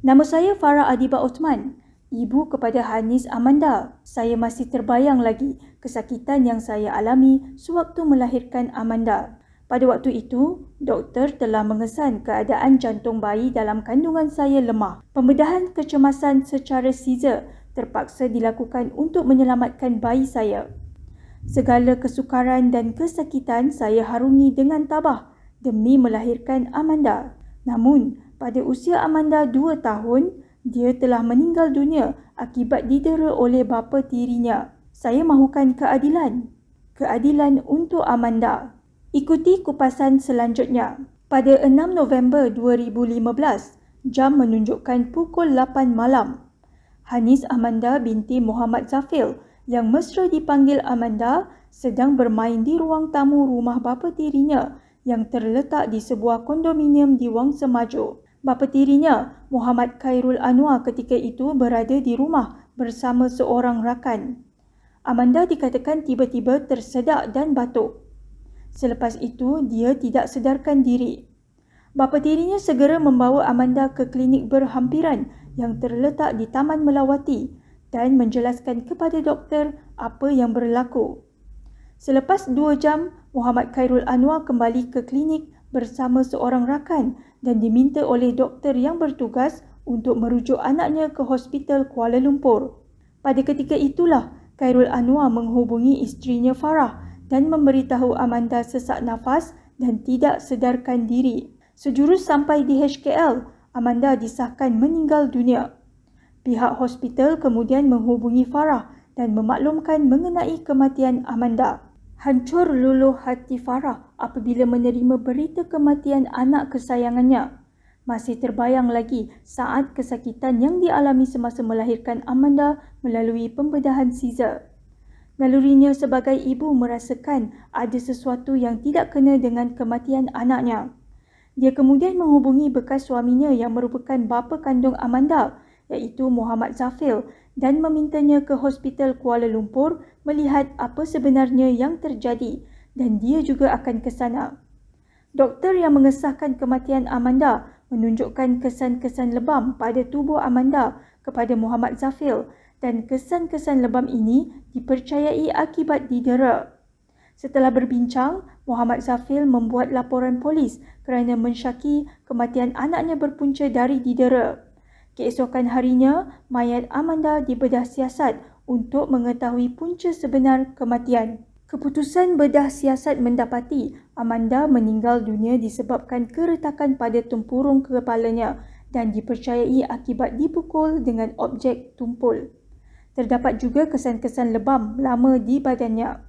Nama saya Farah Adiba Othman, ibu kepada Hanis Amanda. Saya masih terbayang lagi kesakitan yang saya alami sewaktu melahirkan Amanda. Pada waktu itu, doktor telah mengesan keadaan jantung bayi dalam kandungan saya lemah. Pembedahan kecemasan secara caesar terpaksa dilakukan untuk menyelamatkan bayi saya. Segala kesukaran dan kesakitan saya harungi dengan tabah demi melahirkan Amanda. Namun, pada usia Amanda 2 tahun, dia telah meninggal dunia akibat didera oleh bapa tirinya. Saya mahukan keadilan. Keadilan untuk Amanda. Ikuti kupasan selanjutnya. Pada 6 November 2015, jam menunjukkan pukul 8 malam. Hanis Amanda binti Muhammad Zafil yang mesra dipanggil Amanda sedang bermain di ruang tamu rumah bapa tirinya yang terletak di sebuah kondominium di Wangsa Maju. Bapa tirinya, Muhammad Khairul Anwar, ketika itu berada di rumah bersama seorang rakan. Amanda dikatakan tiba-tiba tersedak dan batuk. Selepas itu, dia tidak sedarkan diri. Bapa tirinya segera membawa Amanda ke klinik berhampiran yang terletak di Taman Melawati dan menjelaskan kepada doktor apa yang berlaku. Selepas 2 jam, Muhammad Khairul Anwar kembali ke klinik bersama seorang rakan dan diminta oleh doktor yang bertugas untuk merujuk anaknya ke Hospital Kuala Lumpur. Pada ketika itulah, Khairul Anwar menghubungi isterinya Farah dan memberitahu Amanda sesak nafas dan tidak sedarkan diri. Sejurus sampai di HKL, Amanda disahkan meninggal dunia. Pihak hospital kemudian menghubungi Farah dan memaklumkan mengenai kematian Amanda. Hancur luluh hati Farah apabila menerima berita kematian anak kesayangannya. Masih terbayang lagi saat kesakitan yang dialami semasa melahirkan Amanda melalui pembedahan caesar. Nalurinya sebagai ibu merasakan ada sesuatu yang tidak kena dengan kematian anaknya. Dia kemudian menghubungi bekas suaminya yang merupakan bapa kandung Amanda, iaitu Muhammad Zafil, dan memintanya ke Hospital Kuala Lumpur melihat apa sebenarnya yang terjadi dan dia juga akan ke sana. Doktor yang mengesahkan kematian Amanda menunjukkan kesan-kesan lebam pada tubuh Amanda kepada Muhammad Zafil dan kesan-kesan lebam ini dipercayai akibat didera. Setelah berbincang, Muhammad Zafil membuat laporan polis kerana mensyaki kematian anaknya berpunca dari didera. Keesokan harinya, mayat Amanda dibedah siasat untuk mengetahui punca sebenar kematian. Keputusan bedah siasat mendapati Amanda meninggal dunia disebabkan keretakan pada tempurung kepalanya dan dipercayai akibat dipukul dengan objek tumpul. Terdapat juga kesan-kesan lebam lama di badannya.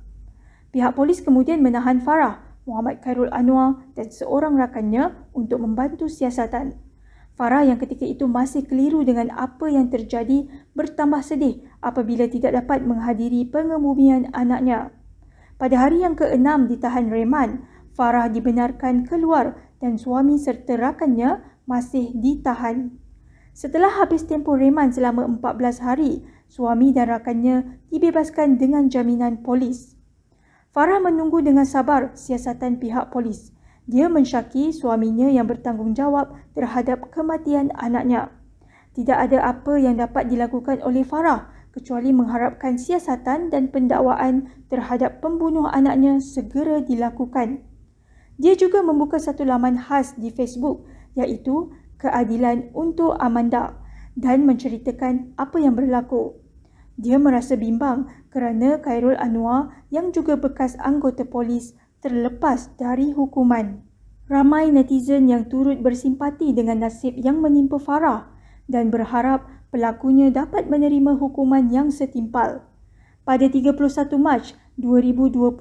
Pihak polis kemudian menahan Farah, Muhammad Khairul Anwar dan seorang rakannya untuk membantu siasatan. Farah yang ketika itu masih keliru dengan apa yang terjadi bertambah sedih apabila tidak dapat menghadiri pengebumian anaknya. Pada hari yang ke-6 ditahan reman, Farah dibenarkan keluar dan suami serta rakannya masih ditahan. Setelah habis tempoh reman selama 14 hari, suami dan rakannya dibebaskan dengan jaminan polis. Farah menunggu dengan sabar siasatan pihak polis. Dia mensyaki suaminya yang bertanggungjawab terhadap kematian anaknya. Tidak ada apa yang dapat dilakukan oleh Farah kecuali mengharapkan siasatan dan pendakwaan terhadap pembunuh anaknya segera dilakukan. Dia juga membuka satu laman khas di Facebook iaitu Keadilan untuk Amanda dan menceritakan apa yang berlaku. Dia merasa bimbang kerana Khairul Anwar yang juga bekas anggota polis terlepas dari hukuman. Ramai netizen yang turut bersimpati dengan nasib yang menimpa Farah dan berharap pelakunya dapat menerima hukuman yang setimpal. Pada 31 Mac 2021,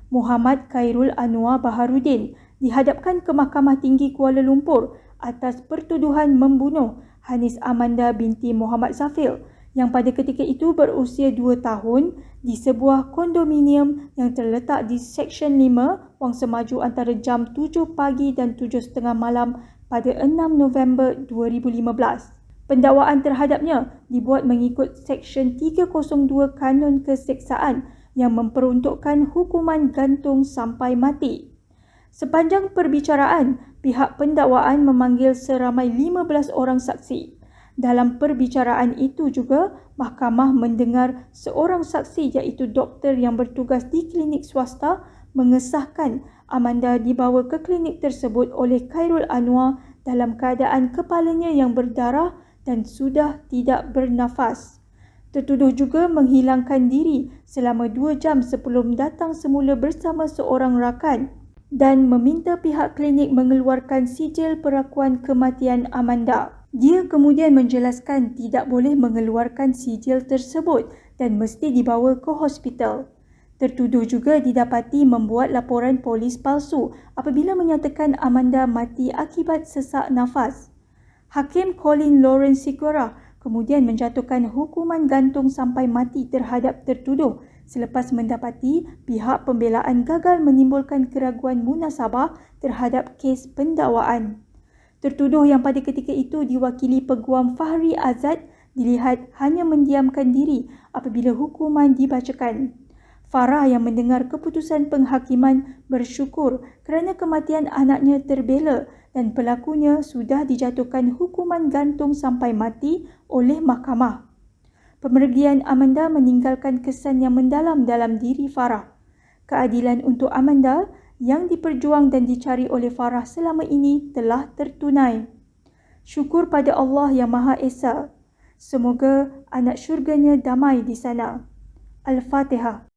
Muhammad Khairul Anwar Baharudin dihadapkan ke Mahkamah Tinggi Kuala Lumpur atas pertuduhan membunuh Hanis Amanda binti Muhammad Zafil yang pada ketika itu berusia 2 tahun di sebuah kondominium yang terletak di Seksyen 5 Wangsa Maju antara jam 7 pagi dan 7.30 malam pada 6 November 2015. Pendakwaan terhadapnya dibuat mengikut Seksyen 302 Kanun Keseksaan yang memperuntukkan hukuman gantung sampai mati. Sepanjang perbicaraan, pihak pendakwaan memanggil seramai 15 orang saksi. Dalam perbicaraan itu juga, mahkamah mendengar seorang saksi iaitu doktor yang bertugas di klinik swasta mengesahkan Amanda dibawa ke klinik tersebut oleh Khairul Anwar dalam keadaan kepalanya yang berdarah dan sudah tidak bernafas. Tertuduh juga menghilangkan diri selama 2 jam sebelum datang semula bersama seorang rakan dan meminta pihak klinik mengeluarkan sijil perakuan kematian Amanda. Dia kemudian menjelaskan tidak boleh mengeluarkan sijil tersebut dan mesti dibawa ke hospital. Tertuduh juga didapati membuat laporan polis palsu apabila menyatakan Amanda mati akibat sesak nafas. Hakim Colin Lawrence Sikora kemudian menjatuhkan hukuman gantung sampai mati terhadap tertuduh selepas mendapati pihak pembelaan gagal menimbulkan keraguan munasabah terhadap kes pendakwaan. Tertuduh yang pada ketika itu diwakili Peguam Fahri Azad dilihat hanya mendiamkan diri apabila hukuman dibacakan. Farah yang mendengar keputusan penghakiman bersyukur kerana kematian anaknya terbela dan pelakunya sudah dijatuhkan hukuman gantung sampai mati oleh mahkamah. Pemergian Amanda meninggalkan kesan yang mendalam dalam diri Farah. Keadilan untuk Amanda yang diperjuang dan dicari oleh Farah selama ini telah tertunai. Syukur pada Allah yang Maha Esa. Semoga anak syurganya damai di sana. Al-Fatihah.